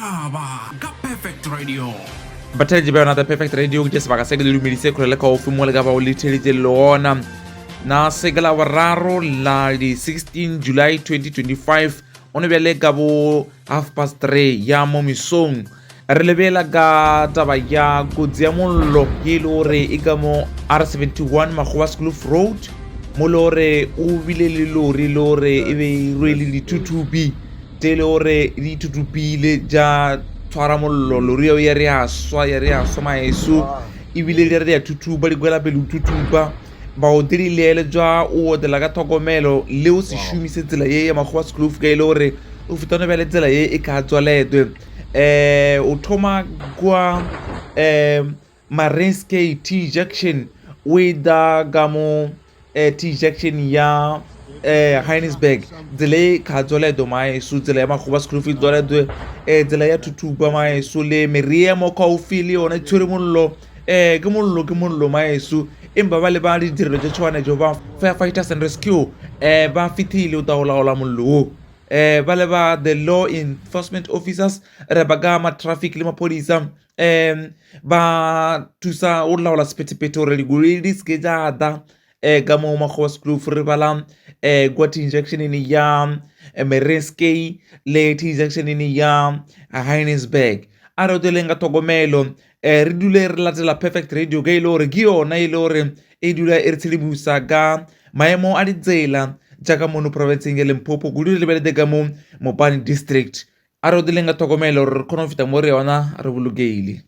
setšhaba ka Perfect Radio. bathedi ba yona the Perfect Radio ke sebaka se ke le dumedise kgolele ka ofe mo le ka ba o letšheditše le ona na se ke la boraro la di 16 July 2025 o ne bjale ka bo 3:30 ya mo mesong re lebela ka taba ya kotsi ya mollo ye le gore e ka mo R71 Magoebaskloof Road mo le gore o bile le lori le gore e be e rwele dithutupi te le gore dithutupile ja tshwara mollo lori eo ya re a swa maeso ebile le re ya thutupa di kwela pele o thutupa ba o dirile jwa o otela ka thokomelo le o se šomise tsela ye ya Magoebaskloof ka ile gore o fetane bja le tsela ye e ka tswa letwe o thoma kwa Marenske T junction o e da ka mo T junction ya Heinsberg tsela e ka tswa leto maeso tsela ya Magoebaskloof e tswa leto tsela ya thutupa maeso le merie mo kaufi le yona tshwere mollo ke mollo maeso empa ba le ba di direlo tse tshwane jo ba firefighters and rescue ba fitile o taolaola mollo ba le ba the law enforcement officers re ba ka ma traffic le maphodisa ba thusa o laola sephetephete gore dikoloi di seke tša ata ka mo Magoebaskloof re bala kwa T junction ya Marenske le T junction ya Heinsberg a re o teleng ka thokomelo re dule re latela Perfect Radio ka ile gore ke yona ile gore e dula e re tshedimosa ka maemo a ditsela jaaka mono provinceng ya Limpopo kudu le lebelete ka mo Mopani district a re o teleng ka thokomelo re kgona go feta mo re yona re bolokeile.